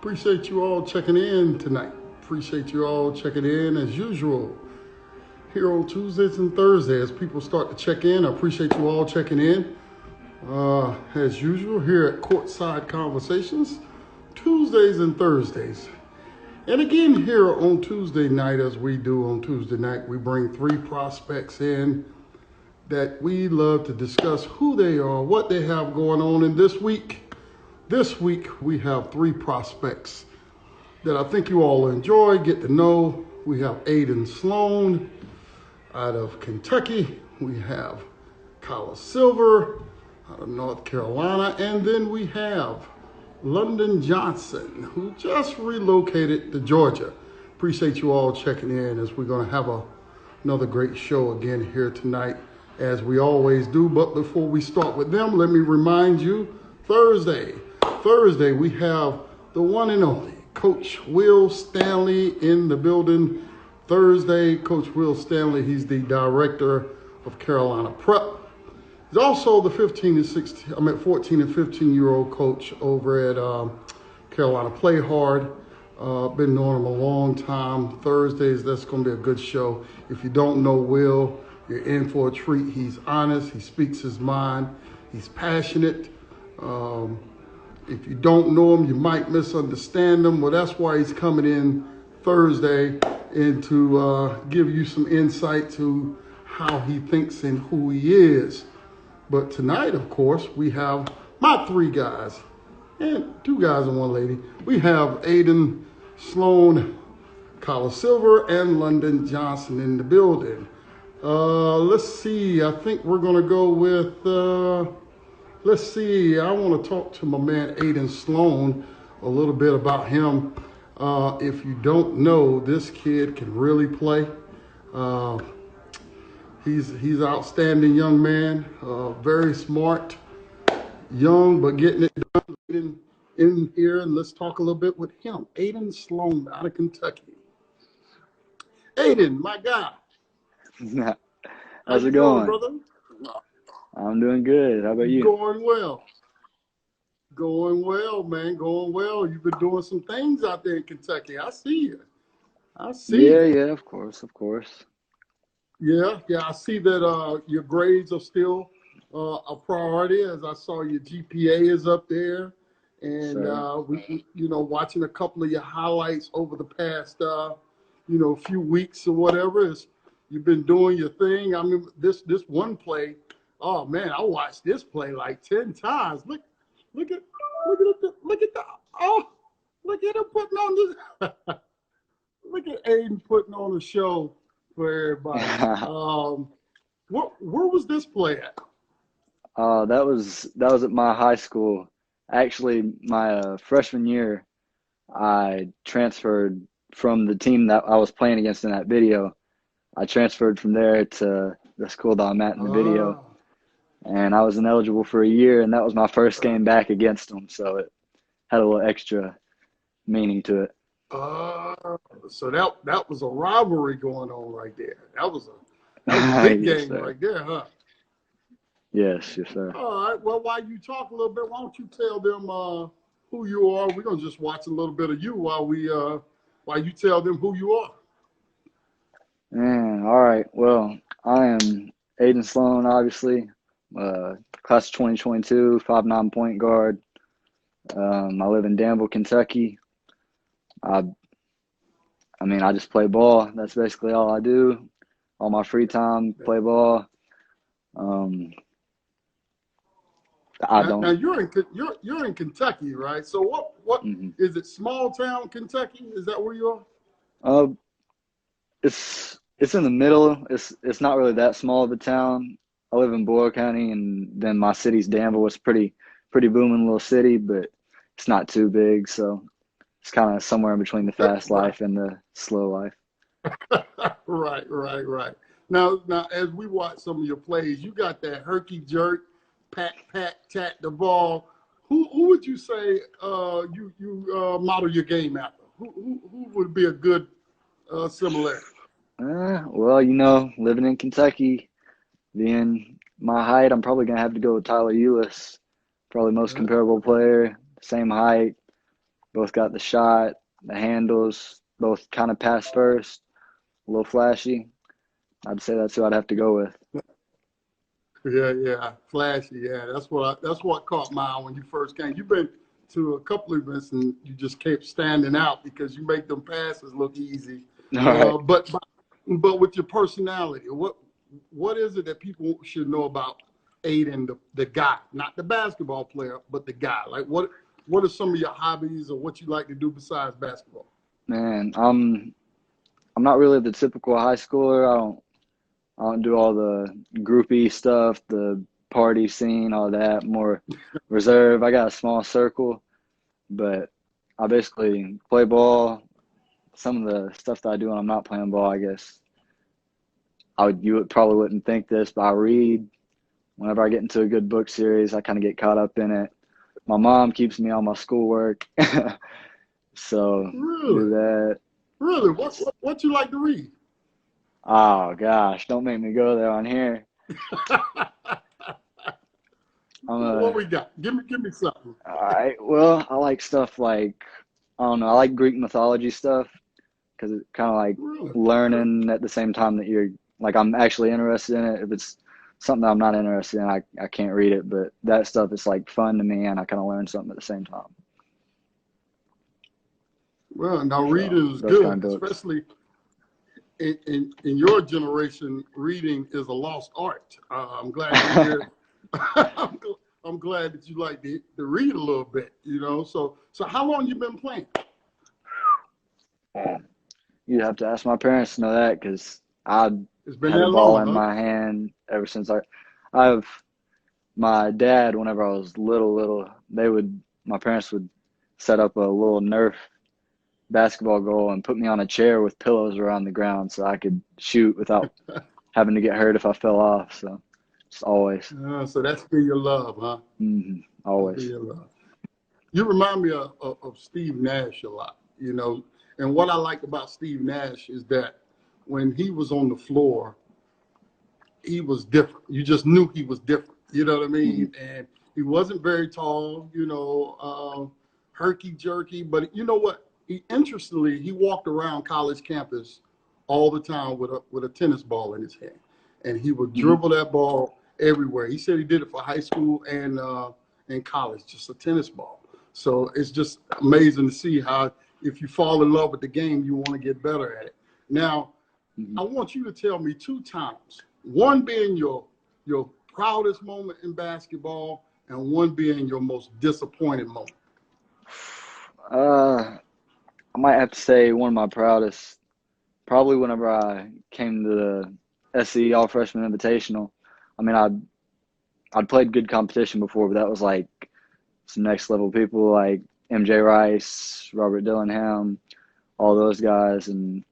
Appreciate you all checking in tonight. Appreciate you all checking in as usual. Here on Tuesdays and Thursdays, people start to check in. I appreciate you all checking in. As usual, here at Courtside Conversations, Tuesdays and Thursdays. And again, here on Tuesday night, as we do on Tuesday night, we bring three prospects in that we love to discuss who they are, what they have going on. And this week, we have three prospects that I think you all enjoy, get to know. We have Aiden Sloan out of Kentucky. We have Kylah Silver out of North Carolina. And then we have London Johnson, who just relocated to Georgia. Appreciate you all checking in as we're going to have another great show again here tonight, as we always do. But before we start with them, let me remind you, Thursday, we have the one and only Coach Will Stanley in the building. Thursday, Coach Will Stanley, he's the director of Carolina Prep. He's also the 14 and 15-year-old coach over at Carolina Play Hard. Been knowing him a long time. Thursdays, that's going to be a good show. If you don't know Will, you're in for a treat. He's honest. He speaks his mind. He's passionate. If you don't know him, you might misunderstand him. Well, that's why he's coming in Thursday and to give you some insight to how he thinks and who he is. But tonight, of course, we have my three guys, and two guys and one lady. We have Aiden Sloan, Kylah Silver, and London Johnson in the building. Let's see. I think we're going to go with, let's see. I want to talk to my man Aiden Sloan a little bit about him. If you don't know, this kid can really play. He's an outstanding young man, very smart, young, but getting it done in here. And let's talk a little bit with him. Aiden Sloan out of Kentucky. Aiden, my guy. How's it going, brother? I'm doing good. How about you? Going well. Going well, man. Going well. You've been doing some things out there in Kentucky. I see you. Yeah, of course. Yeah. I see that your grades are still a priority, as I saw your GPA is up there. And, watching a couple of your highlights over the past, few weeks or whatever, you've been doing your thing. I mean, this one play, oh, man, I watched this play like 10 times. Look at him putting on this. Look at Aiden putting on a show for everybody. Where was this play at? That was at my high school. Actually, my freshman year, I transferred from the team that I was playing against in that video. I transferred from there to the school that I'm at in the video. And I was ineligible for a year, and that was my first game back against them. So it had a little extra meaning to it. So that was a rivalry going on right there. That was a big Yes, game right there, huh? Yes, sir. All right. Well, while you talk a little bit, why don't you tell them who you are? We're gonna just watch a little bit of you while you tell them who you are. Man, all right. Well, I am Aiden Sloan, obviously. Class of 2022, 5'9" point guard. I live in Danville, Kentucky. I just play ball. That's basically all I do. All my free time, play ball. Now you're in Kentucky, right? So what is it? Small town Kentucky? Is that where you are? It's in the middle. It's not really that small of a town. I live in Boyle County, and then my city's Danville. It's pretty booming little city, but it's not too big. So it's kind of somewhere in between the fast life and the slow life. Right. Now, as we watch some of your plays, you got that herky jerk, pat, tat the ball. Who would you say you model your game after? Who would be a good similarity? Well, living in Kentucky, being my height, I'm probably gonna have to go with Tyler Ulis. Probably most comparable player, same height, Both got the shot, the handles, both kind of pass first, a little flashy. I'd say that's who I'd have to go with. Yeah, flashy. Yeah, that's what caught my eye when you first came. You've been to a couple of events and you just kept standing out because you make them passes look easy. All right. But with your personality, what is it that people should know about Aiden, the guy, not the basketball player, but the guy? Like what are some of your hobbies or what you like to do besides basketball? Man, I'm not really the typical high schooler. I don't do all the groupie stuff, the party scene, all that. More reserved. I got a small circle, but I basically play ball. Some of the stuff that I do when I'm not playing ball, I guess you probably wouldn't think this, but I read. Whenever I get into a good book series, I kind of get caught up in it. My mom keeps me on my schoolwork, so do that. Really? What you like to read? Oh gosh, don't make me go there on here. What we got? Give me something. All right. Well, I like stuff like, I don't know, I like Greek mythology stuff because it's kind of like learning at the same time that you're like, I'm actually interested in it. If it's something that I'm not interested in, I can't read it, but that stuff is like fun to me and I kind of learn something at the same time. Well, now reading is good, especially in your generation. Reading is a lost art. I'm glad to hear. I'm glad that you like to read a little bit. So how long you been playing? You'd have to ask my parents to know that because it's been had that a ball long, in my hand ever since I've my dad, whenever I was little, my parents would set up a little Nerf basketball goal and put me on a chair with pillows around the ground so I could shoot without having to get hurt if I fell off. So just always. So that's been your love, huh? Mm-hmm. Always. Your love. You remind me of Steve Nash a lot, And what I like about Steve Nash is that when he was on the floor, he was different. You just knew he was different. You know what I mean? Mm-hmm. And he wasn't very tall, herky-jerky. But you know what? Interestingly, he walked around college campus all the time with a tennis ball in his hand. And he would dribble that ball everywhere. He said he did it for high school and college, just a tennis ball. So it's just amazing to see how if you fall in love with the game, you want to get better at it. Now, I want you to tell me 2 times, one being your proudest moment in basketball and one being your most disappointing moment. I might have to say one of my proudest, probably whenever I came to the SE All Freshman Invitational. I mean, I'd played good competition before, but that was like some next level people like MJ Rice, Robert Dillingham, all those guys. And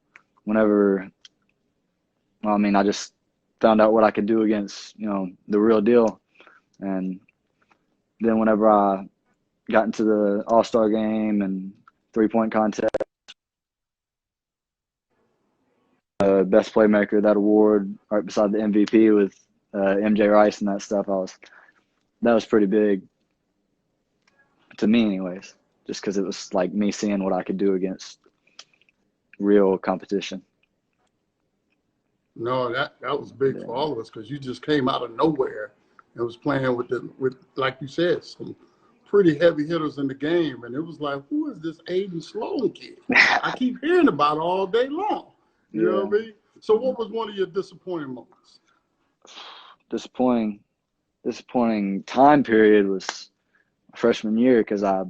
I just found out what I could do against, the real deal. And then whenever I got into the All-Star game and 3-point contest, best playmaker, that award right beside the MVP with MJ Rice and that stuff, that was pretty big to me anyways, just because it was like me seeing what I could do against real competition. No, that was big for all of us because you just came out of nowhere and was playing with like you said, some pretty heavy hitters in the game, and it was like, who is this Aiden Sloan kid? I keep hearing about it all day long. You know what I mean? So what was one of your disappointing moments? Disappointing time period was freshman year because I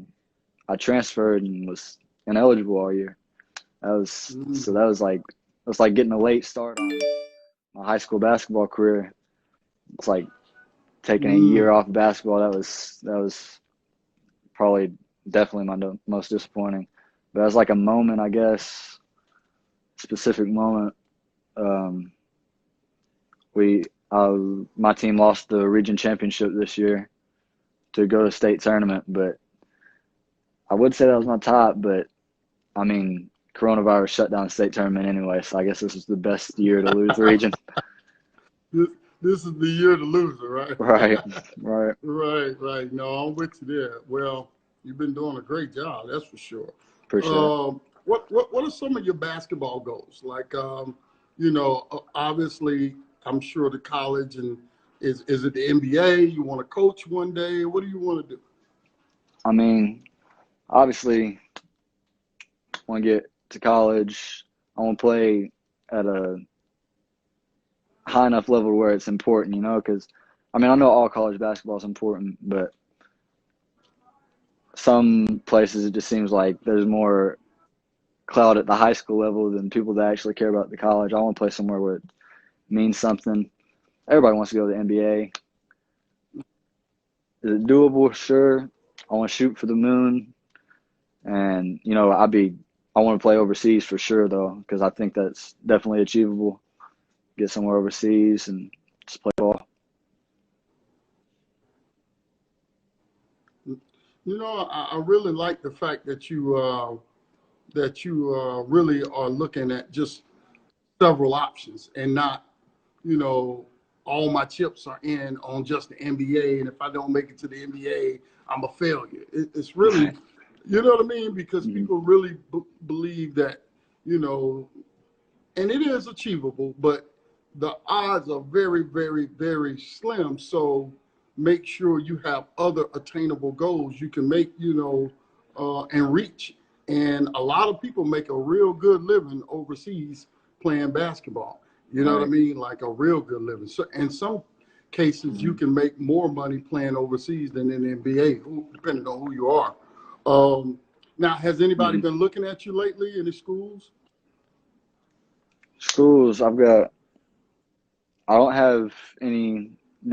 transferred and was ineligible all year. So that was like getting a late start on my high school basketball career. It's like taking a year off of basketball. That was probably definitely my most disappointing. But as like a moment, I guess, specific moment. My team lost the region championship this year to go to state tournament, but I would say that was my top. But I mean, coronavirus shut down the state tournament anyway, so I guess this is the best year to lose the region. This is the year to lose it, right? Right. Right. No, I'm with you there. Well, You've been doing a great job, that's for sure. Appreciate it. What are some of your basketball goals? Like, obviously, I'm sure the college and is it the NBA? You want to coach one day? What do you want to do? I mean, obviously, want to get to college. I want to play at a high enough level where it's important, you know, because, I mean, I know all college basketball is important, but some places it just seems like there's more clout at the high school level than people that actually care about the college. I want to play somewhere where it means something. Everybody wants to go to the NBA. Is it doable? Sure. I want to shoot for the moon. And, you know, I want to play overseas for sure, though, because I think that's definitely achievable. Get somewhere overseas and just play ball. You know, I really like the fact that you really are looking at just several options and not, you know, all my chips are in on just the NBA, and if I don't make it to the NBA, I'm a failure. It's really, Right. you know what I mean? Because Mm-hmm. people really believe that, you know, and it is achievable, but the odds are very, very, very slim. So make sure you have other attainable goals you can make, you know, and reach. And a lot of people make a real good living overseas playing basketball. You know what I Right. mean? Like a real good living. So in some cases, you Mm-hmm. can make more money playing overseas than in the NBA, depending on who you are. Um, Now, has anybody Mm-hmm. been looking at you lately in the schools? Schools, I don't have any.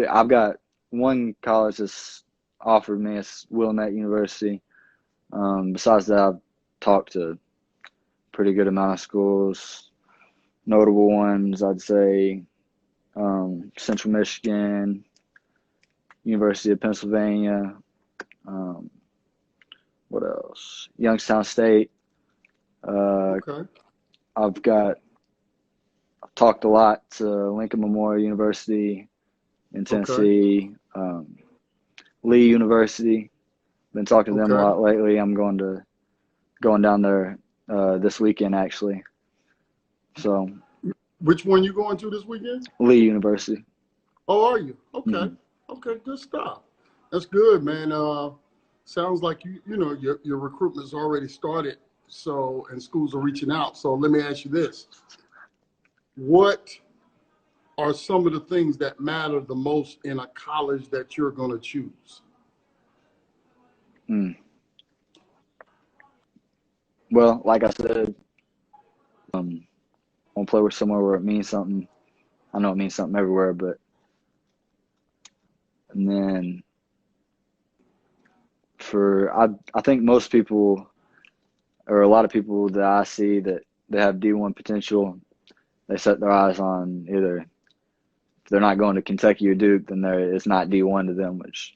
I've got one college that's offered me. It's Willamette University. Besides that, I've talked to a pretty good amount of schools. Notable ones, I'd say Central Michigan, University of Pennsylvania. Um, what else? Youngstown State. Uh, Okay. I've talked a lot to Lincoln Memorial University in Okay. Tennessee, Lee University. Been talking to them a Okay. lot lately. I'm going down there this weekend actually. So Which one you going to this weekend? Lee University. Oh, are you? Okay. Hmm. Okay, good stuff. That's good, man. Sounds like you know your recruitment's already started. So and schools are reaching out. So let me ask you this: what are some of the things that matter the most in a college that you're going to choose? Mm. Well, like I said, I want to play with somewhere where it means something. I know it means something everywhere, but and then I think most people or a lot of people that I see that they have D1 potential, they set their eyes on either if they're not going to Kentucky or Duke, then it's not D1 to them. Which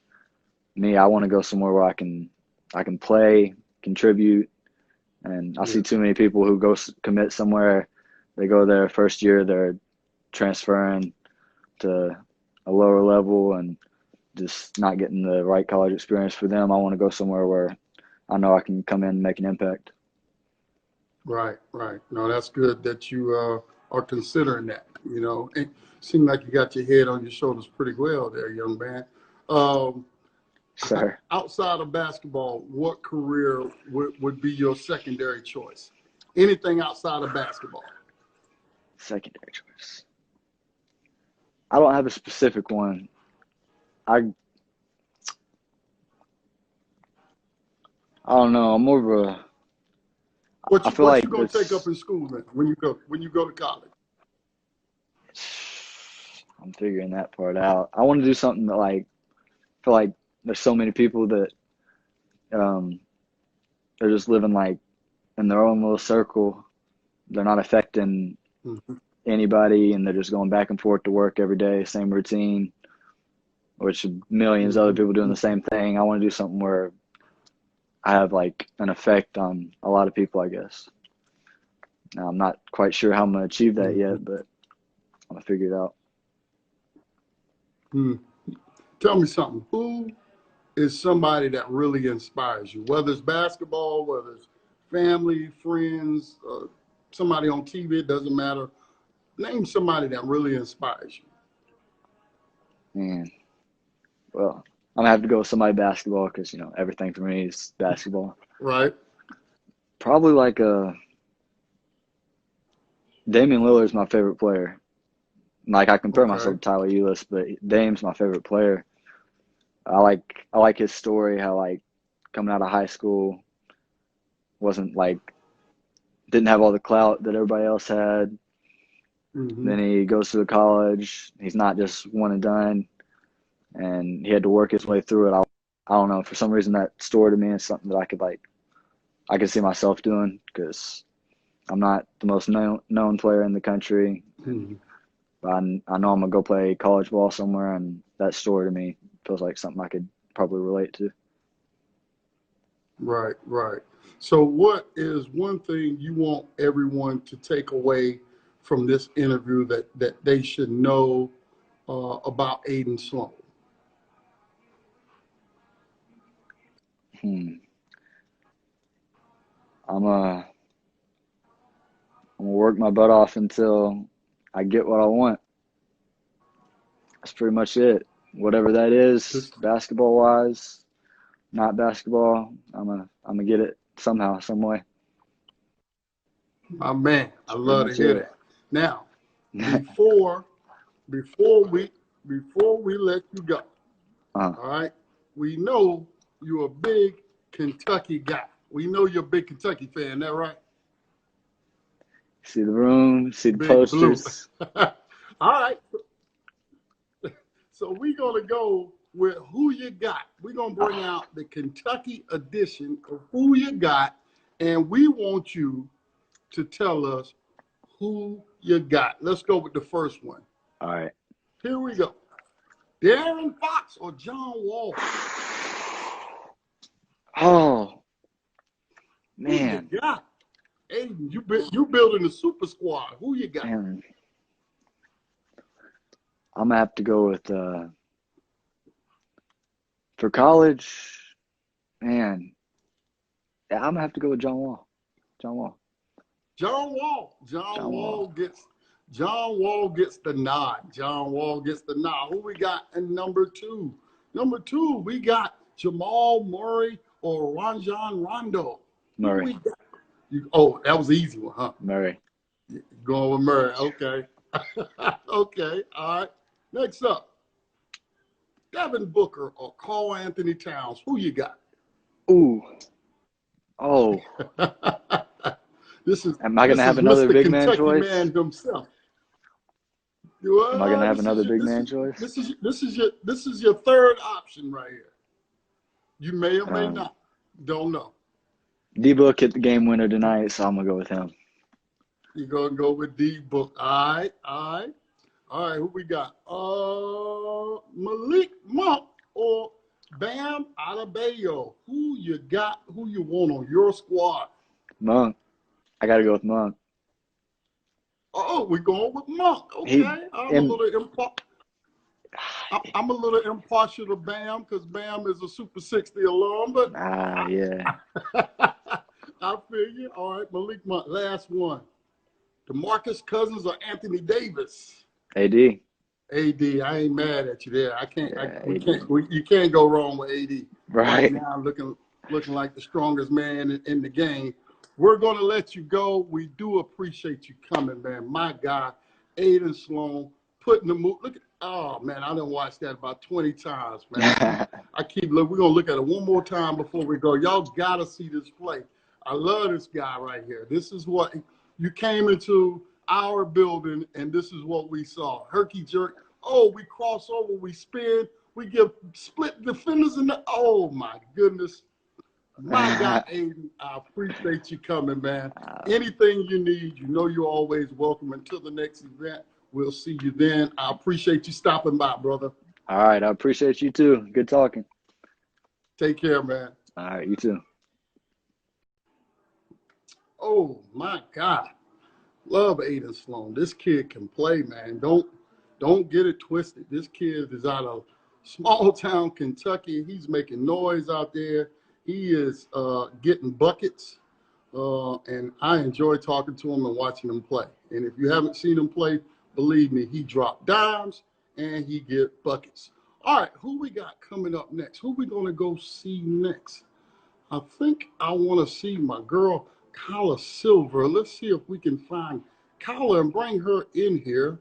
me, I want to go somewhere where I can play, contribute, and I see Yeah. too many people who go commit somewhere. They go there first year, they're transferring to a lower level and just not getting the right college experience for them. I want to go somewhere where I know I can come in and make an impact. Right. Right. No, that's good that you are considering that. You know, it seems like you got your head on your shoulders pretty well there, young man. Um, Sir, Outside of basketball, what career would be your secondary choice? Anything outside of basketball? secondary choice. I don't have a specific one. I I don't know. I'm more of a. I feel What like you gonna take up this. in school then when you go to college? I'm figuring that part out. I want to do something that like feel like there's so many people that um they're just living like in their own little circle. They're not affecting Mhm. anybody, and they're just going back and forth to work every day, same routine, which millions of other Mhm. people doing the same thing. I want to do something where I have like an effect on a lot of people, I guess. Now, I'm not quite sure how I'm gonna achieve that Mhm. yet, but I'm gonna figure it out. Mhm. Tell me something. Who is somebody that really inspires you? Whether it's basketball, whether it's family, friends, somebody on TV, it doesn't matter. Name somebody that really inspires you. Man, well, I'm gonna have to go with somebody basketball because everything for me is basketball. Right. Probably like Damian Lillard's my favorite player. Like I compare myself to Tyler Ulis, but Dame's my favorite player. I like his story, how like coming out of high school wasn't didn't have all the clout that everybody else had. Mm-hmm. Then he goes to the college. He's not just one and done, and he had to work his way through it. I don't know, for some reason that story to me is something that I could see myself doing because I'm not the most known player in the country. Mm-hmm. But I know I'm going to go play college ball somewhere, and that story to me feels like something I could probably relate to. Right, right. So what is one thing you want everyone to take away from this interview that they should know about Aiden Sloan? I'm gonna work my butt off until I get what I want. That's pretty much it. Whatever that is, basketball wise, not basketball, I'm gonna get it somehow, some way. My man, I love to hear that. Now, before we let you go, all right, we know you're a big Kentucky guy. We know you're a big Kentucky fan, that right? See the room, see the big posters. All right. So we're going to go with who you got. We're going to bring out the Kentucky edition of who you got, and we want you to tell us who you got. Let's go with the first one. All right. Here we go. Darren Fox or John Wall? Oh, man. Who you got? Aiden, you building a super squad. Who you got? Man. I'm going to have to go with, for college, man, I'm going to have to go with John Wall. John Wall gets the nod. John Wall gets the nod. Who we got in number two? Number two, we got Jamal Murray or Rajon Rondo. Murray. That was an easy one, huh? Murray. Going with Murray. Okay. Okay. All right. Next up, Devin Booker or Karl Anthony Towns. Who you got? Ooh. Oh. Am I going to have another big man choice? Man himself. Am I going to have another big man choice? This is your third option right here. You may or may not. Don't know. D-Book hit the game winner tonight, so I'm going to go with him. You're going to go with D-Book. All right. All right, who we got? Malik Monk or Bam Adebayo. Who you got? Who you want on your squad? Monk. I got to go with Monk. Oh, we're going with Monk. Okay. I'm a little impartial to Bam because Bam is a Super 60 alum, but yeah. I feel you. All right, Malik Monk. Last one. DeMarcus Cousins or Anthony Davis? AD. I ain't mad at you there. You can't go wrong with AD. Right now, looking like the strongest man in the game. We're going to let you go. We do appreciate you coming, man. My guy, Aiden Sloan, putting the move. Oh, man, I done watched that about 20 times, man. We're going to look at it one more time before we go. Y'all got to see this play. I love this guy right here. This is what you came into our building, and this is what we saw. Herky jerk. Oh, we cross over, we spin, we give split defenders in the. Oh my goodness, my guy Aiden, I appreciate you coming, man. Anything you need, you're always welcome. Until the next event, we'll see you then. I appreciate you stopping by, brother. All right, I appreciate you too. Good talking. Take care, man. All right, you too. Oh my God. Love Aiden Sloan. This kid can play, man. Don't get it twisted. This kid is out of Small town Kentucky. He's making noise out there. He is getting buckets. And I enjoy talking to him and watching him play. And if you haven't seen him play, believe me, he dropped dimes and he get buckets. All right, who we got coming up next? Who we going to go see next? I think I want to see my girl, Kylah Silver. Let's see if we can find Kylah and bring her in here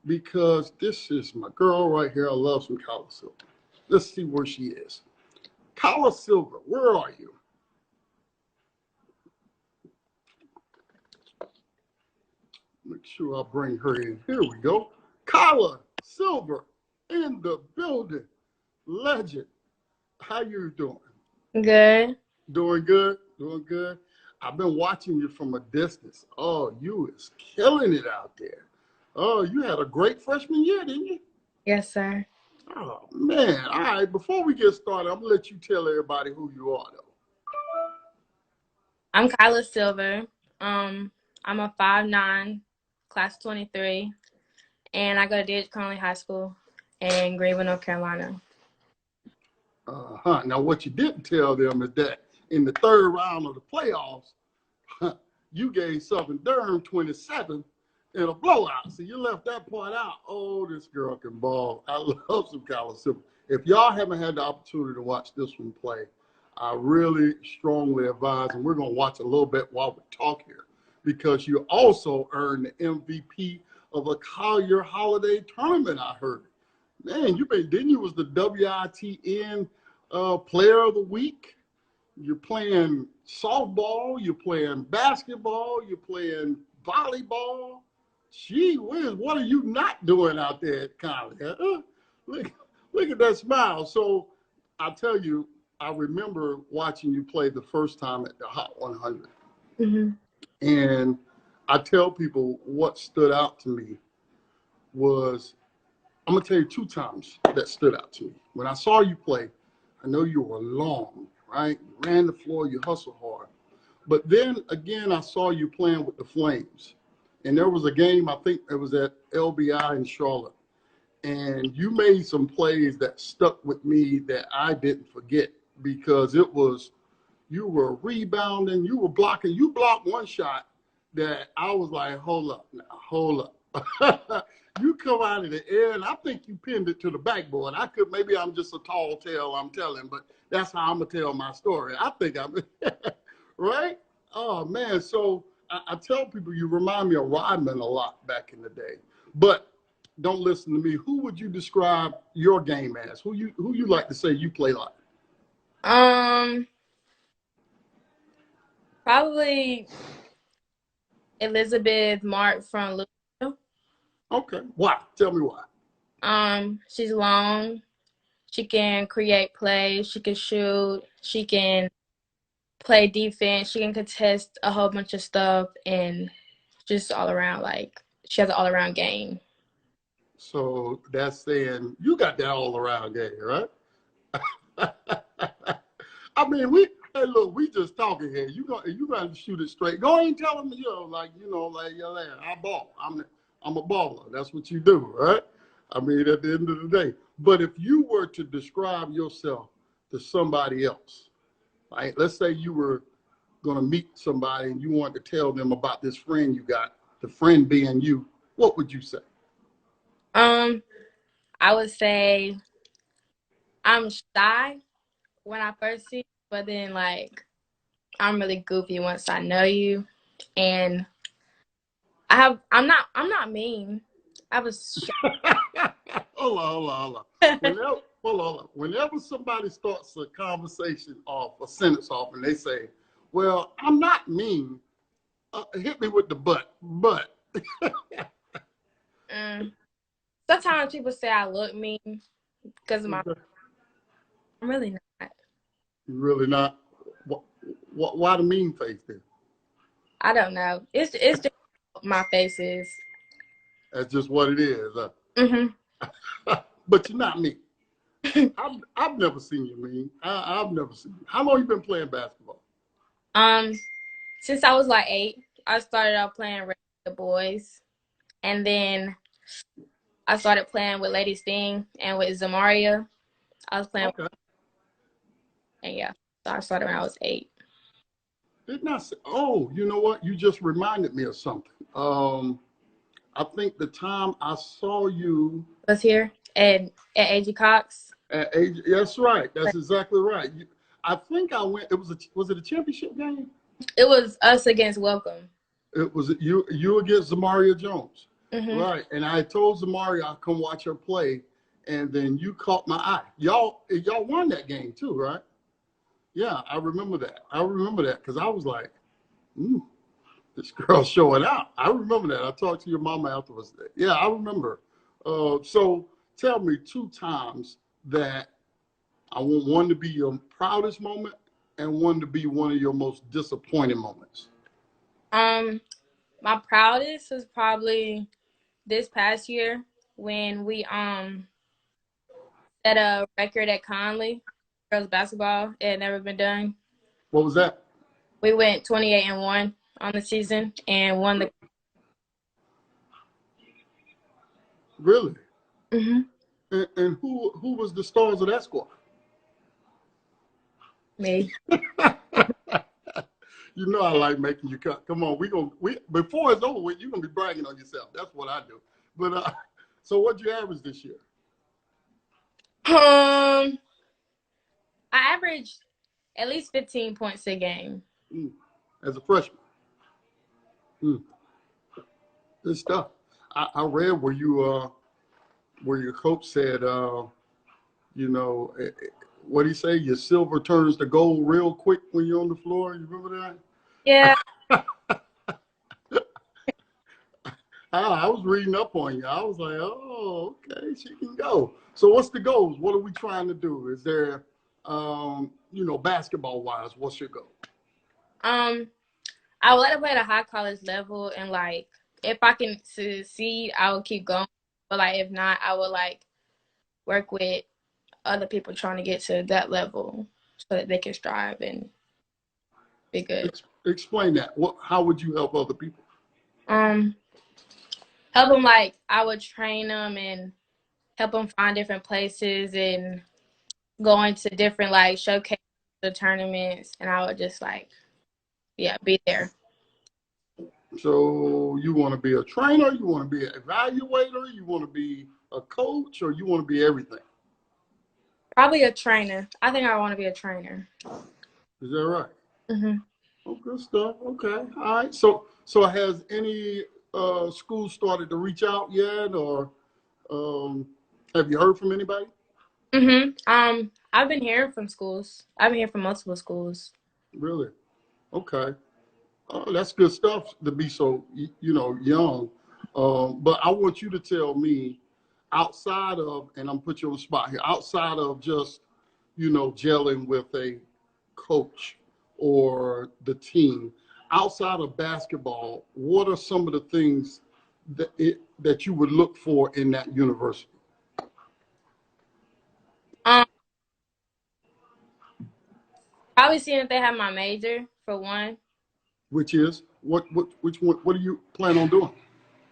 because this is my girl right here. I love some Kylah Silver. Let's see where she is. Kylah Silver, where are you? Make sure I bring her in. Here we go. Kylah Silver in the building. Legend. How you doing? Good. Doing good? Doing good? I've been watching you from a distance. Oh, you is killing it out there. Oh, you had a great freshman year, didn't you? Yes, sir. Oh, man. All right, before we get started, I'm going to let you tell everybody who you are, though. I'm Kylah Silver. I'm a 5'9", class 23, and I go to D.H. Conley High School in Greenville, North Carolina. Now, what you didn't tell them is that in the third round of the playoffs, you gave Southern Durham 27 in a blowout. So you left that part out. Oh, this girl can ball. I love some Kylah Silver. If y'all haven't had the opportunity to watch this one play, I really strongly advise, and we're going to watch a little bit while we talk here, because you also earned the MVP of a Collier Holiday Tournament, I heard. Man, didn't you was the WITN Player of the Week? You're playing softball, you're playing basketball, you're playing volleyball. Gee whiz, what are you not doing out there at college? Look at that smile. So I tell you, I remember watching you play the first time at the Hot 100. Mm-hmm. And I tell people what stood out to me was, I'm going to tell you 2 times that stood out to me. When I saw you play, I know you were long, right? You ran the floor, you hustled hard. But then again, I saw you playing with the Flames. And there was a game, I think it was at LBI in Charlotte. And you made some plays that stuck with me that I didn't forget, because it was, you were rebounding, you were blocking. You blocked one shot that I was like, hold up now, hold up. You come out of the air, and I think you pinned it to the backboard. Maybe I'm just a tall tale I'm telling, but that's how I'm going to tell my story. I think I'm, right? Oh, man. So I tell people you remind me of Rodman a lot back in the day. But don't listen to me. Who would you describe your game as? Who you like to say you play like? Probably Elizabeth Mark from Louisville. Okay. Why? Tell me why. She's long. She can create plays. She can shoot. She can play defense. She can contest a whole bunch of stuff, and just all around, like, she has an all-around game. So that's saying you got that all-around game, right? I mean, we just talking here. You got to shoot it straight. Go ahead and tell them, I ball. I'm a baller. That's what you do, right? I mean, at the end of the day. But if you were to describe yourself to somebody else, right? Let's say you were going to meet somebody and you wanted to tell them about this friend you got, the friend being you, what would you say? I would say I'm shy when I first see you, but then, like, I'm really goofy once I know you, and I'm not mean. I was Hold on. Whenever somebody starts a conversation off, a sentence off, and they say, "Well, I'm not mean," hit me with the but. Sometimes people say I look mean because of my. I'm really not. You're really not. Why the mean face then? I don't know. It's just my face is. That's just what it is. Mm-hmm. But you're not mean. I've never seen you mean. I've never seen you. How long you been playing basketball? Since I was like 8, I started out playing with the boys, and then I started playing with Lady Sting and with Zamaria, I was playing, Okay. and yeah, so I started when I was 8. Didn't I say, oh, you know what? You just reminded me of something. I think the time I saw you Was here and at AG Cox. at age, that's right. That's exactly right. I think I went, was it a championship game? It was us against Welcome. It was you against Zamaria Jones. Mm-hmm. Right. And I told Zamaria I'd come watch her play, and then you caught my eye. Y'all won that game too, right? Yeah, I remember that. Because I was like, this girl's showing out. I remember that. I talked to your mama afterwards. Yeah, I remember. So tell me 2 times that I want one to be your proudest moment and one to be one of your most disappointing moments. My proudest was probably this past year when we set a record at Conley girls basketball. It had never been done. What was that? We went 28-1 on the season and won the. Really? Mm-hmm. And who was the stars of that squad? Me. You know I like making you cut. Come on, we before it's over with, you're gonna be bragging on yourself. That's what I do. But so what'd you average this year? I averaged at least 15 points a game. As a freshman. Good stuff. I read where your coach said, you know, what did he say? Your silver turns to gold real quick when you're on the floor. You remember that? Yeah. I was reading up on you. I was like, oh, okay, she can go. So what's the goals? What are we trying to do? Is there, you know, basketball-wise, what's your goal? I would like to play at a high college level, and like if I can succeed, I will keep going. But like if not, I would like work with other people trying to get to that level so that they can strive and be good. Explain that. How would you help other people? Help them, like I would train them and help them find different places and going to different like showcase tournaments, and I would just like, yeah, be there. So you want to be a trainer, you want to be an evaluator, you want to be a coach, or you want to be everything? Probably a trainer. I think I want to be a trainer. Is that right? Mm-hmm. Oh, good stuff. Okay. All right. So has any school started to reach out yet, or have you heard from anybody? Mm-hmm. I've been hearing from schools. I've been hearing from multiple schools. Really? Okay. Oh, that's good stuff to be so, you know, young. But I want you to tell me, outside of, and I'm put you on the spot here, outside of just, you know, gelling with a coach or the team, outside of basketball, what are some of the things that you would look for in that university? Probably seeing if they have my major for one. Which is which one? What do you plan on doing?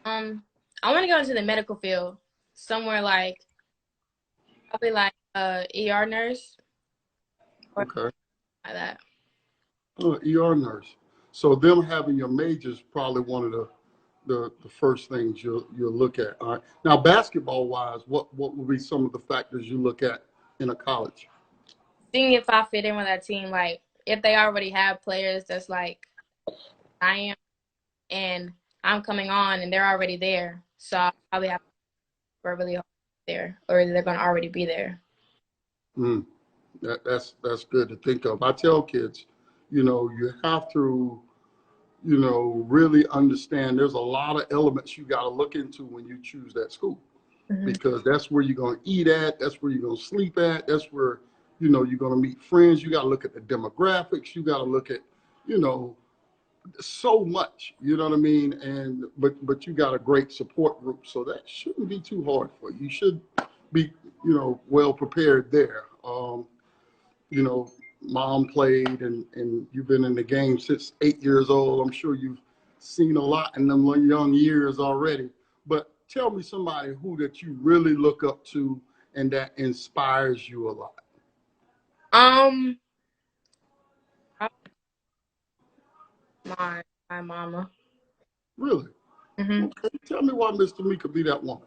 I want to go into the medical field, somewhere like probably like ER nurse. Okay. Like that. ER nurse. So them having your major is probably one of the first things you'll look at. All right. Now, basketball wise, what would be some of the factors you look at in a college? Seeing if I fit in with that team, like if they already have players that's like I am, and I'm coming on and they're already there, so I'll probably have to work really hard there, or they're going to already be there. That's good to think of. I tell kids, you know, you have to, you know, really understand there's a lot of elements you got to look into when you choose that school, because that's where you're going to eat at, that's where you're going to sleep at, that's where, you know, you're going to meet friends. You got to look at the demographics. You got to look at, you know, so much, you know what I mean? And but you got a great support group, so that shouldn't be too hard for you. You should be, you know, well prepared there. You know, mom played and you've been in the game since 8 years old. I'm sure you've seen a lot in them young years already. But tell me somebody who that you really look up to and that inspires you a lot? Um, my mama. Really? Hmm. Okay. Tell me why Miss Tamika could be that woman.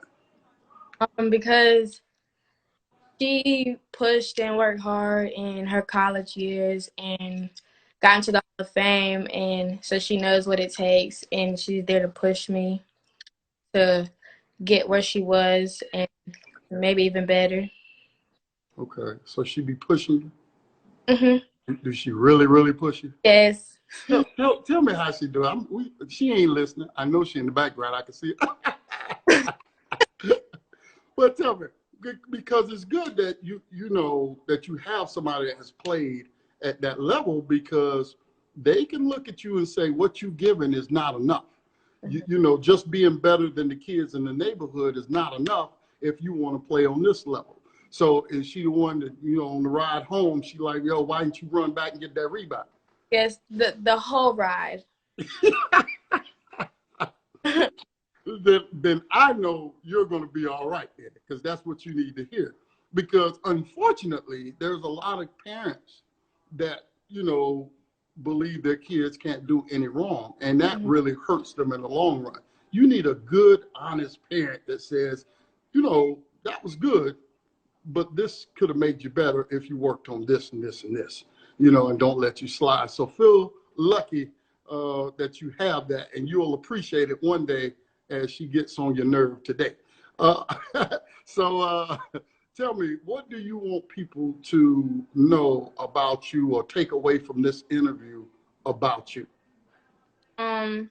Because she pushed and worked hard in her college years and got into the Hall of Fame, and so she knows what it takes, and she's there to push me to get where she was and maybe even better. Okay. So she be pushing Hmm. you? Do she really, really push you? Yes. Tell me how she do it. She ain't listening. I know she in the background. I can see it. But tell me, because it's good that you know that you have somebody that has played at that level, because they can look at you and say what you given is not enough. You know, just being better than the kids in the neighborhood is not enough if you want to play on this level. So is she the one that, you know, on the ride home, she like, yo, why didn't you run back and get that rebound? Yes, the whole ride. Then I know you're going to be all right there, because that's what you need to hear. Because unfortunately, there's a lot of parents that, you know, believe their kids can't do any wrong, and that really hurts them in the long run. You need a good, honest parent that says, you know, that was good, but this could have made you better if you worked on this and this and this, you know, and don't let you slide. So feel lucky that you have that, and you'll appreciate it one day as she gets on your nerve today. Uh, so tell me, what do you want people to know about you or take away from this interview about you? Um,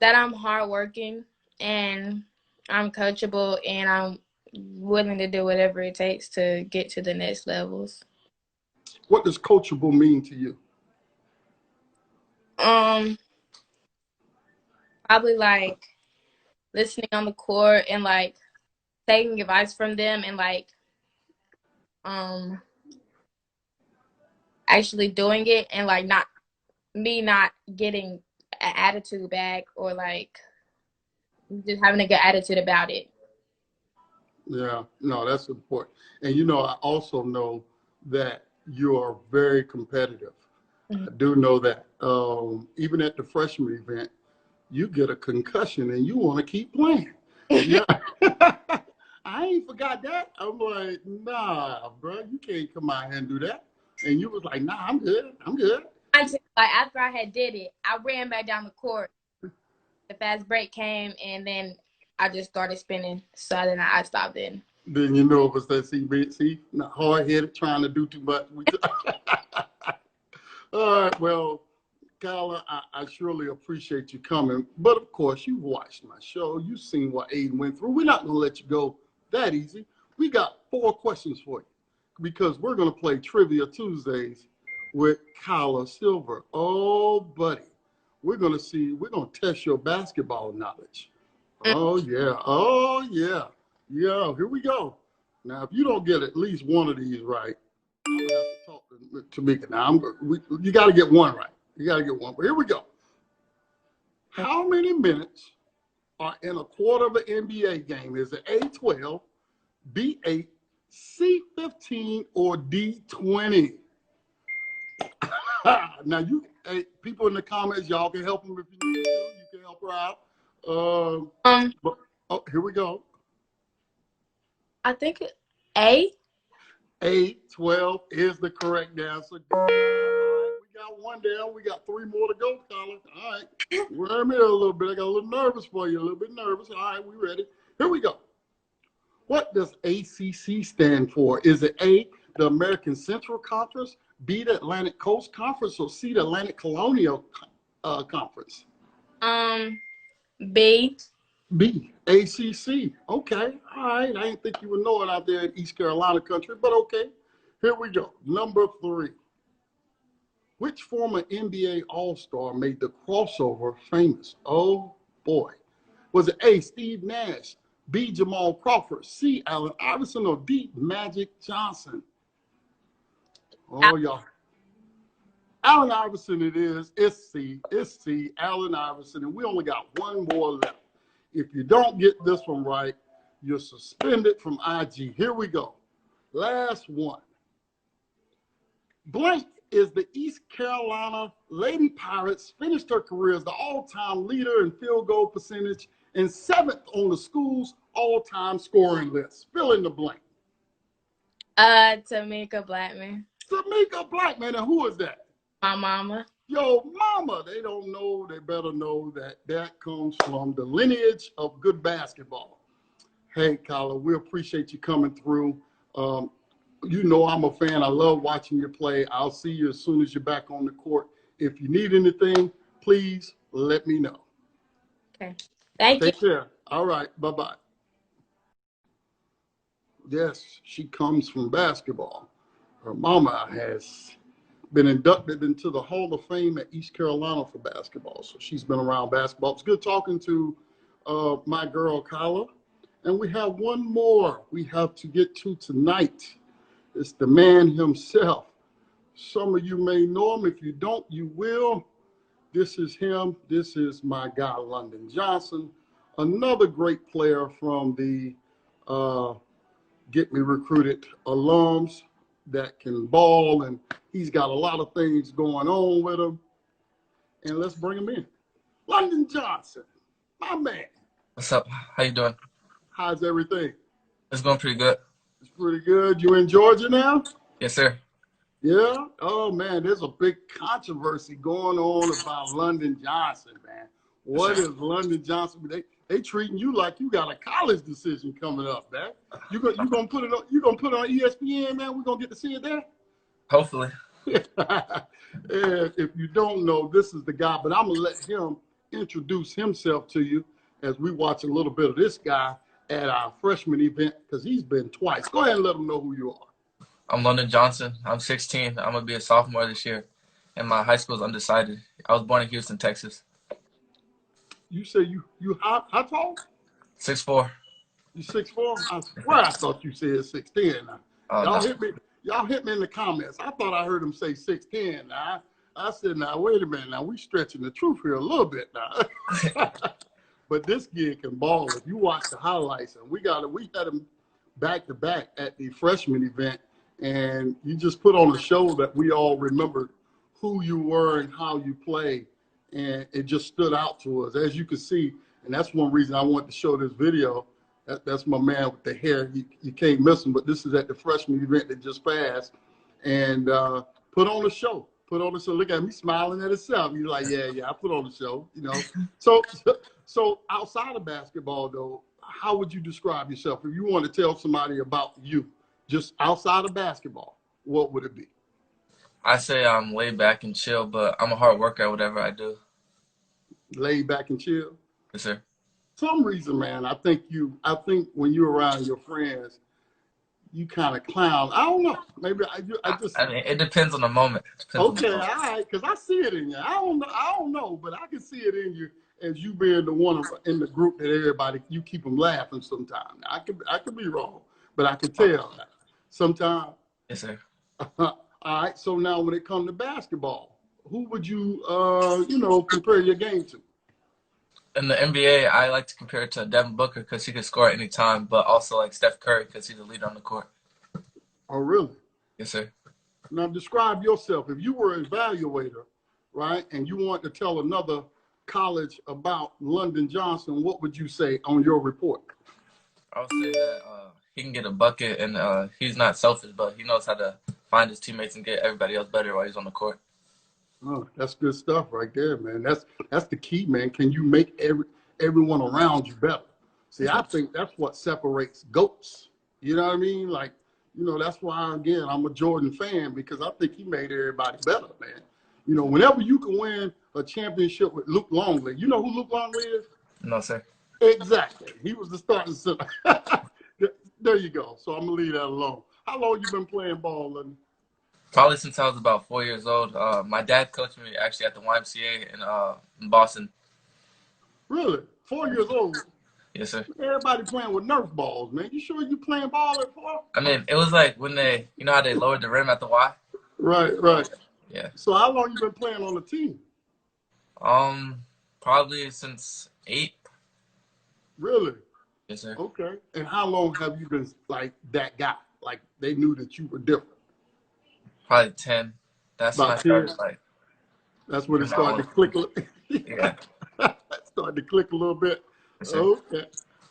that I'm hardworking and I'm coachable and I'm willing to do whatever it takes to get to the next levels. What does coachable mean to you? Um, Probably like listening on the court and like taking advice from them and like um actually doing it and like not getting an attitude back or like just having a good attitude about it. Yeah, no, that's important. And you know, I also know that you are very competitive. I do know that. Even at the freshman event, you get a concussion and you want to keep playing. Yeah. I ain't forgot that. I'm like, nah, bro, you can't come out here and do that. And you was like, nah, I'm good. I'm good. Like after I had did it, I ran back down the court. The fast break came and then I just started spinning. So then I stopped in. Then you know it was that see, not hard headed, trying to do too much. All right, well, Kylah, I surely appreciate you coming. But of course, you watched my show. You've seen what Aiden went through. We're not going to let you go that easy. We got 4 questions for you, because we're going to play Trivia Tuesdays with Kylah Silver. Oh, buddy. We're going to test your basketball knowledge. Oh, yeah. Oh, yeah. Yeah, here we go. Now, if you don't get at least one of these right, I'm going to have to talk to Tamika. Now, you got to get one right. You got to get one. But here we go. How many minutes are in a quarter of an NBA game? Is it A12, B8, C15, or D20? Now, people in the comments, y'all can help them if you need to. You can help her out. But, here we go. I think A. A12 is the correct answer. All right, we got one down. We got 3 more to go, Kylah. All right. We're here a little bit. I got a little nervous for you, a little bit nervous. All right, we ready. Here we go. What does ACC stand for? Is it A, the American Central Conference, B, the Atlantic Coast Conference, or C, the Atlantic Colonial Conference? B. B, ACC. Okay, all right. I didn't think you would know it out there in East Carolina country, but okay. Here we go. Number 3. Which former NBA All-Star made the crossover famous? Oh, boy. Was it A, Steve Nash, B, Jamal Crawford, C, Allen Iverson, or D, Magic Johnson? Oh, y'all. Allen Iverson it is. It's C. It's C, Allen Iverson. And we only got one more left. If you don't get this one right, You're suspended from IG. Here we go. Last one. Blank is the East Carolina Lady Pirates, finished her career as the all-time leader in field goal percentage and 7th on the school's all-time scoring list. Fill in the blank. Tamika Blackman. Tamika Blackman, and who is that? My mama. Yo, mama, they don't know, they better know that comes from the lineage of good basketball. Hey, Kylah, we appreciate you coming through. You know I'm a fan. I love watching you play. I'll see you as soon as you're back on the court. If you need anything, please let me know. Okay. Thank you. Take care. All right. Bye-bye. Yes, she comes from basketball. Her mama has been inducted into the Hall of Fame at East Carolina for basketball. So she's been around basketball. It's good talking to my girl, Kylah. And we have one more we have to get to tonight. It's the man himself. Some of you may know him. If you don't, you will. This is him. This is my guy, London Johnson, another great player from the Get Me Recruited alums that can ball, and he's got a lot of things going on with him. And let's bring him in. London Johnson, my man. What's up? How you doing? How's everything? It's going pretty good. It's pretty good. You in Georgia now? Yes, sir. Yeah? Oh, man, there's a big controversy going on about London Johnson, man. What is London Johnson? They treating you like you got a college decision coming up, man. You gonna put it on ESPN, man? We're gonna get to see it there? Hopefully. If you don't know, this is the guy, but I'm gonna let him introduce himself to you as we watch a little bit of this guy at our freshman event, because he's been twice. Go ahead and let them know who you are. I'm London Johnson. I'm 16. I'm gonna be a sophomore this year, and my high school is undecided. I was born in Houston, Texas. You say you how tall? 6'4". You 6'4"? I swear I thought you said 6'10". Y'all hit me in the comments. I thought I heard him say 6'10". Now I said, now wait a minute. Now we stretching the truth here a little bit now. But this kid can ball. If you watch the highlights, and we had him back to back at the freshman event, and you just put on a show that we all remembered who you were and how you played. And it just stood out to us, as you can see. And that's one reason I wanted to show this video. That's my man with the hair. You can't miss him. But this is at the freshman event that just passed. And put on a show. Look at me smiling at himself. He's like, yeah, I put on the show, you know. So outside of basketball, though, how would you describe yourself? If you want to tell somebody about you, just outside of basketball, what would it be? I say I'm laid back and chill, but I'm a hard worker at whatever I do. Laid back and chill? Yes, sir. Some reason, man, I think when you're around your friends, you kind of clown. I don't know. Maybe I mean, it depends on the moment. Okay, all right, because I see it in you. I don't know, but I can see it in you as you being the one in the group that everybody, you keep them laughing sometimes. I could be wrong, but I can tell that sometimes. Yes, sir. All right, so now when it comes to basketball, who would you, compare your game to? In the NBA, I like to compare it to Devin Booker because he can score at any time, but also like Steph Curry because he's a leader on the court. Oh, really? Yes, sir. Now describe yourself. If you were an evaluator, right, and you want to tell another college about London Johnson, what would you say on your report? I would say that he can get a bucket, and he's not selfish, but he knows how to find his teammates and get everybody else better while he's on the court. Oh, that's good stuff right there, man. That's the key, man. Can you make everyone around you better? See, I think that's what separates GOATs. You know what I mean? Like, that's why, again, I'm a Jordan fan, because I think he made everybody better, man. Whenever you can win a championship with Luke Longley, you know who Luke Longley is? No, sir. Exactly. He was the starting center. There you go. So I'm going to leave that alone. How long you been playing ball, London? Probably since I was about 4 years old. My dad coached me actually at the YMCA in Boston. Really? 4 years old? Yes, sir. Everybody playing with Nerf balls, man. You sure you playing ball at 4? I mean, it was like when they, how they lowered the rim at the Y? Right. Yeah. So how long you been playing on the team? Probably since 8. Really? Yes, sir. Okay. And how long have you been like that guy? Like they knew that you were different? Probably 10. That's when I About 10? started like That's when it doing my started own to click. thing. Yeah. Started to click a little bit. Yes, sir. Okay.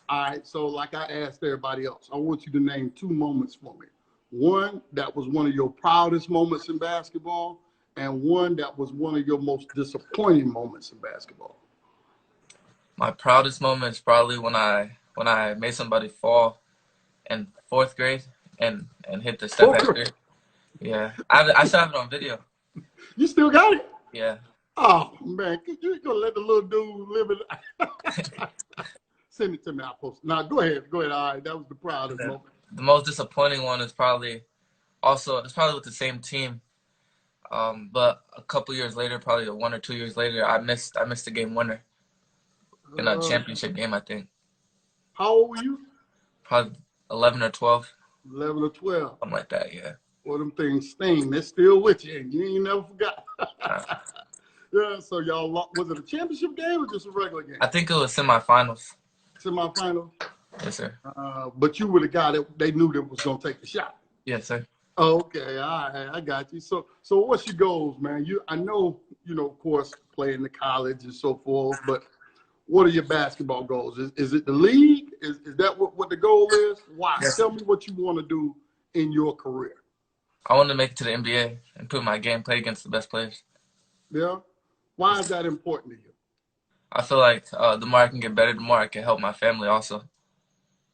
All right. So, like I asked everybody else, I want you to name 2 moments for me. One that was one of your proudest moments in basketball, and one that was one of your most disappointing moments in basketball. My proudest moment is probably when I made somebody fall in 4th grade and hit the step back three. Yeah. I still have it on video. You still got it? Yeah. Oh man, you gonna let the little dude live it? Send it to me. I'll post it. Now go ahead. All right, that was the proudest moment. The most disappointing one is probably it's probably with the same team. But a couple years later, probably 1 or 2 years later, I missed the game winner in a championship game, I think. How old were you? Probably 11 or 12. 11 or 12. Something like that, yeah. Well, them things sting. They're still with you, and you ain't never forgot. Yeah, so y'all, was it a championship game or just a regular game? I think it was semifinals. Semifinals? Yes, sir. But you were the guy that they knew that was going to take the shot. Yes, sir. Okay, all right, I got you. So what's your goals, man? I know, of course, playing the college and so forth, but what are your basketball goals? Is it the league? Is that what the goal is? Why? Yes. Tell me what you want to do in your career. I want to make it to the NBA and put my game play against the best players. Yeah? Why is that important to you? I feel like the more I can get better, the more I can help my family also.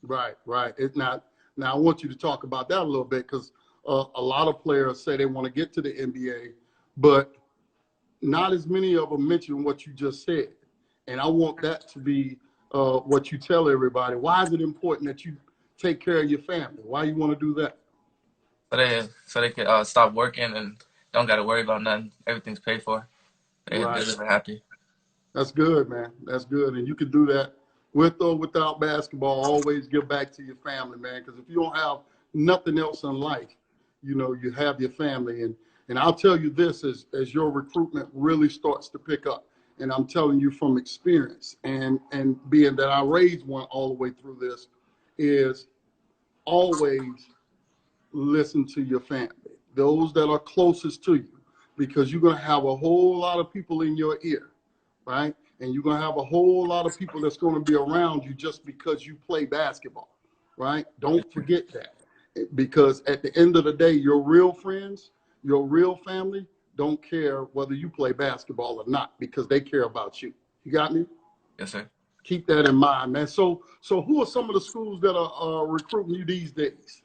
Right. It's not. Now, I want you to talk about that a little bit because a lot of players say they want to get to the NBA, but not as many of them mention what you just said. And I want that to be what you tell everybody. Why is it important that you take care of your family? Why you want to do that? So they can stop working and don't got to worry about nothing. Everything's paid for. They live happy. That's good, man. That's good. And you can do that with or without basketball. Always give back to your family, man. Because if you don't have nothing else in life, you have your family. And I'll tell you this, as your recruitment really starts to pick up, and I'm telling you from experience and being that I raised one all the way through this, is always listen to your family, those that are closest to you, because you're going to have a whole lot of people in your ear, right? And you're going to have a whole lot of people that's going to be around you just because you play basketball, right? Don't forget that, because at the end of the day, your real friends, your real family don't care whether you play basketball or not, because they care about you. You got me? Yes, sir. Keep that in mind, man. So who are some of the schools that are recruiting you these days?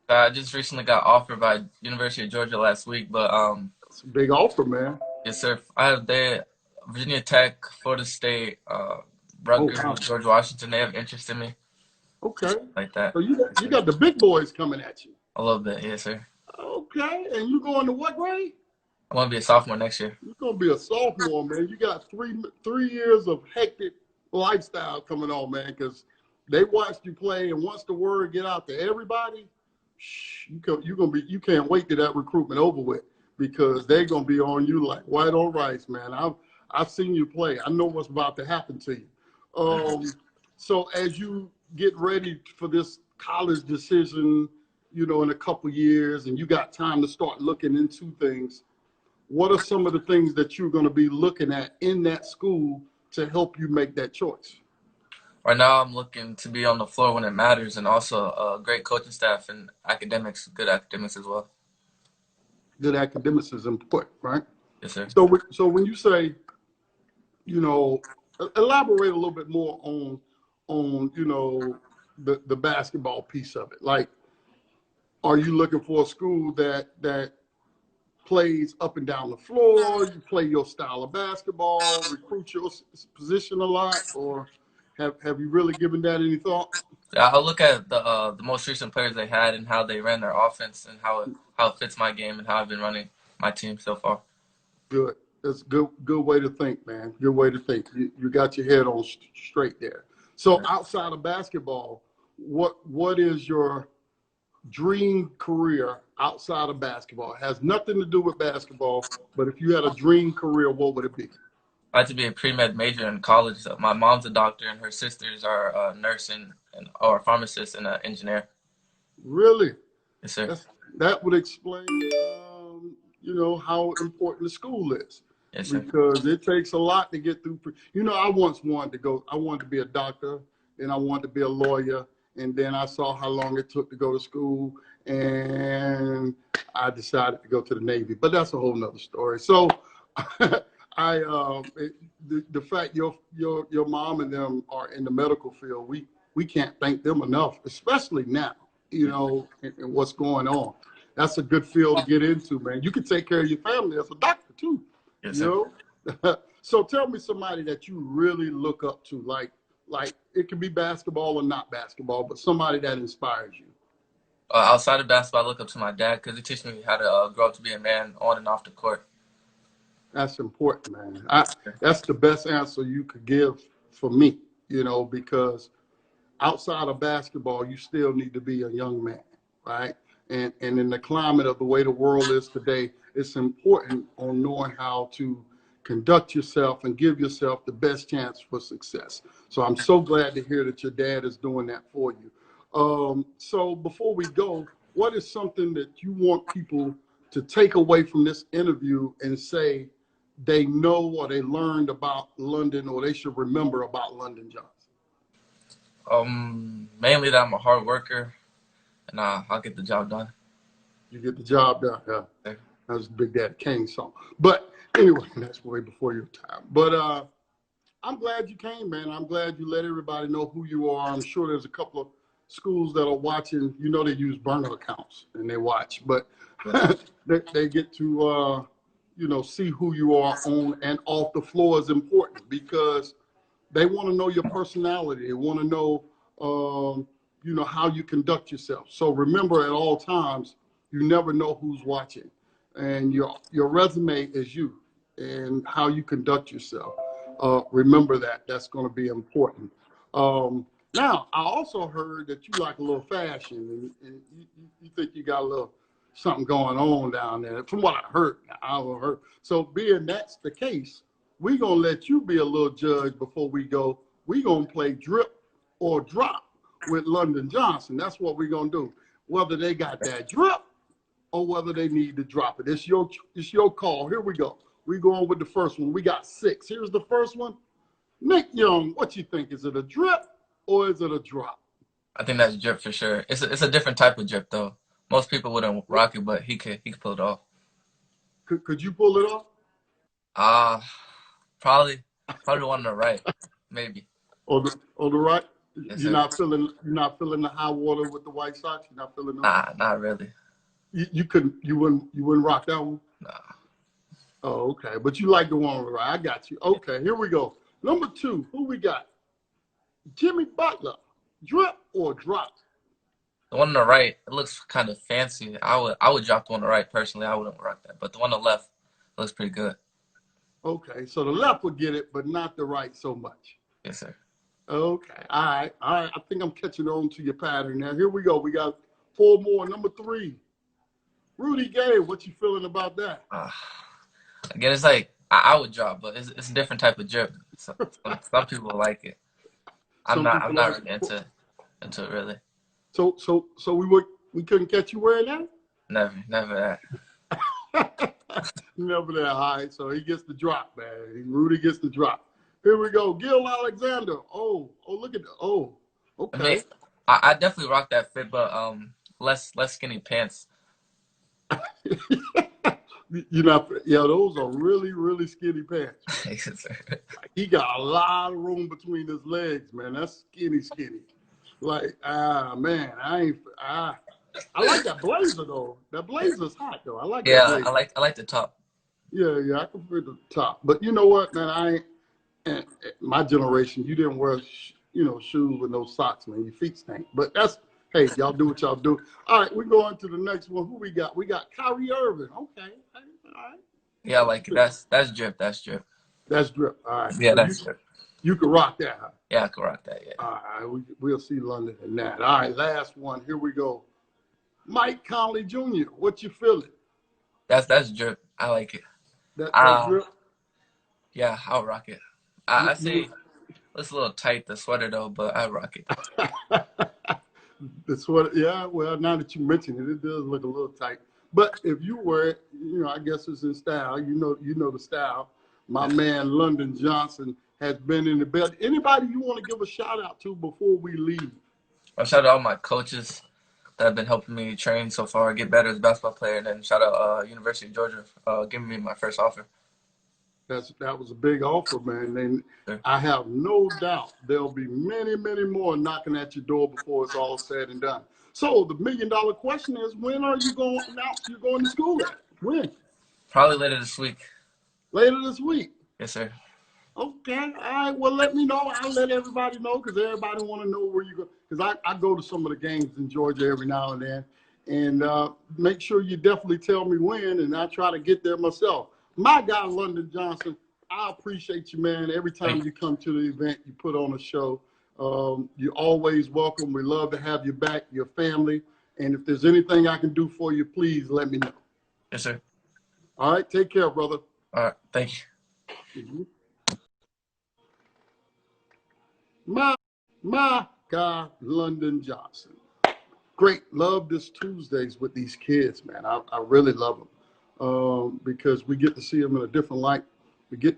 I just recently got offered by University of Georgia last week, but It's a big offer, man. yes, sir. I have Virginia Tech, Florida State, Rutgers, George Washington. They have interest in me. Okay. Like that. So you got the big boys coming at you. A little bit, yes, sir. Okay. And you going to what grade? I want to be a sophomore next year. You're gonna be a sophomore, man. You got three years of hectic lifestyle coming on, man, because they watched you play, and once the word get out to everybody, you can't wait till that recruitment over with, because they're gonna be on you like white on rice, man. I've seen you play. I know what's about to happen to you. So as you get ready for this college decision, in a couple years, and you got time to start looking into things, what are some of the things that you're going to be looking at in that school to help you make that choice? Right now, I'm looking to be on the floor when it matters, and also a great coaching staff and good academics as well. Good academics is important, right? Yes, sir. So when you say, elaborate a little bit more on the basketball piece of it. Like, are you looking for a school that plays up and down the floor, you play your style of basketball, recruit your position a lot, or have you really given that any thought? I'll look at the most recent players they had and how they ran their offense and how it fits my game and how I've been running my team so far. Good. That's a good way to think, man. Good way to think. You got your head on straight there. So outside of basketball, what is your dream career outside of basketball? It has nothing to do with basketball, but if you had a dream career, what would it be? I like to be a pre-med major in college. So my mom's a doctor, and her sisters are a nurse or a pharmacist and an engineer. Really? Yes, sir. That would explain, how important the school is. Yes, sir. Because it takes a lot to get through. I once wanted to be a doctor, then I wanted to be a lawyer, and then I saw how long it took to go to school, and I decided to go to the Navy. But that's a whole nother story. So, the fact your mom and them are in the medical field, we can't thank them enough, especially now, and what's going on. That's a good field to get into, man. You can take care of your family as a doctor too. Yes, sir. So tell me somebody that you really look up to, like it can be basketball or not basketball, but somebody that inspires you. Outside of basketball, I look up to my dad because he teaches me how to grow up to be a man on and off the court. That's important, man. That's the best answer you could give for me, because outside of basketball, you still need to be a young man, right? And in the climate of the way the world is today, it's important on knowing how to conduct yourself and give yourself the best chance for success. So I'm so glad to hear that your dad is doing that for you. So before we go, what is something that you want people to take away from this interview and say they know or they learned about London or they should remember about London Johnson? Mainly that I'm a hard worker and I'll get the job done. You get the job done. Yeah. That was Big Daddy Kane song. But anyway, that's way before your time. But I'm glad you came, man. I'm glad you let everybody know who you are. I'm sure there's a couple of schools that are watching. They use burner accounts and they watch, but they get to see who you are on and off the floor is important because they want to know your personality. They want to know, how you conduct yourself. So remember at all times, you never know who's watching. And your resume is you and how you conduct yourself. Remember that. That's going to be important. Now, I also heard that you like a little fashion and you think you got a little something going on down there. From what I heard. So being that's the case, we're going to let you be a little judge before we go. We're going to play drip or drop with London Johnson. That's what we're going to do. Whether they got that drip or whether they need to drop it. It's your call. Here we go. We're going with the first one. We got 6. Here's the first one. Nick Young, what you think? Is it a drip or is it a drop? I think that's drip for sure. It's a different type of drip though. Most people wouldn't rock it, but he could pull it off. Could you pull it off? Probably one on the right, maybe. On the right? Yes, you're not feeling the high water with the White Sox? You're not feeling that? Nah, not really. You wouldn't rock that one? Nah. Oh, okay. But you like the one on the right. I got you. Okay, here we go. Number 2, who we got? Jimmy Butler, drip or drop? The one on the right, it looks kind of fancy. I would drop the one on the right personally. I wouldn't rock that, but the one on the left looks pretty good. Okay, so the left would get it, but not the right so much. Yes, sir. Okay, all right. I think I'm catching on to your pattern now. Here we go. We got 4 more. Number 3, Rudy Gay. What you feeling about that? Again, it's like I would drop, but it's a different type of drip. Some people like it. I'm not really into it really. So we couldn't catch you wearing that? Never that. Never that. All right, so he gets the drop, man. Rudy gets the drop. Here we go. Gil Alexander. Oh, look at that. Oh, okay. I mean, I definitely rock that fit, but less skinny pants. Those are really, really skinny pants. He got a lot of room between his legs, man. That's skinny. Like, man, I like that blazer though. That blazer's hot though. I like that blazer. I like the top. Yeah, I prefer the top. But you know what, man? My generation, you didn't wear, shoes with no socks, man. Your feet stink. But hey, y'all do what y'all do. All right, we're going to the next one. Who we got? We got Kyrie Irving. Okay, all right. Yeah, I like it. That's drip. That's drip. That's drip. All right. Yeah, that's drip. You can rock that, huh? Yeah, I can rock that, yeah. All right, we'll see London in that. All right, last one. Here we go. Mike Conley Jr., what you feeling? That's drip. I like it. That's drip? Yeah, I'll rock it. I say it's a little tight, the sweater though, but I rock it. The sweater, yeah. Well, now that you mention it, it does look a little tight. But if you wear it, I guess it's in style. You know the style. My man London Johnson has been in the bed. Anybody you want to give a shout out to before we leave? I shout out all my coaches that have been helping me train so far, get better as a basketball player, and then shout out University of Georgia giving me my first offer. That was a big offer, man. And Sure. I have no doubt there'll be many, many more knocking at your door before it's all said and done. So the $1 million question is, when are you going to announce you're going to school at? When? Probably later this week. Later this week. Yes, sir. Okay. All right. Well, let me know. I'll let everybody know because everybody want to know where you go. Because I go to some of the games in Georgia every now and then. And make sure you definitely tell me when, and I'll try to get there myself. My guy, London Johnson, I appreciate you, man. Every time you come to the event, you put on a show. You're always welcome. We love to have you back, your family. And if there's anything I can do for you, please let me know. Yes, sir. All right. Take care, brother. All right. Thank you. Mm-hmm. My guy, London Johnson. Great. Love this Tuesdays with these kids, man. I really love them because we get to see them in a different light. We get to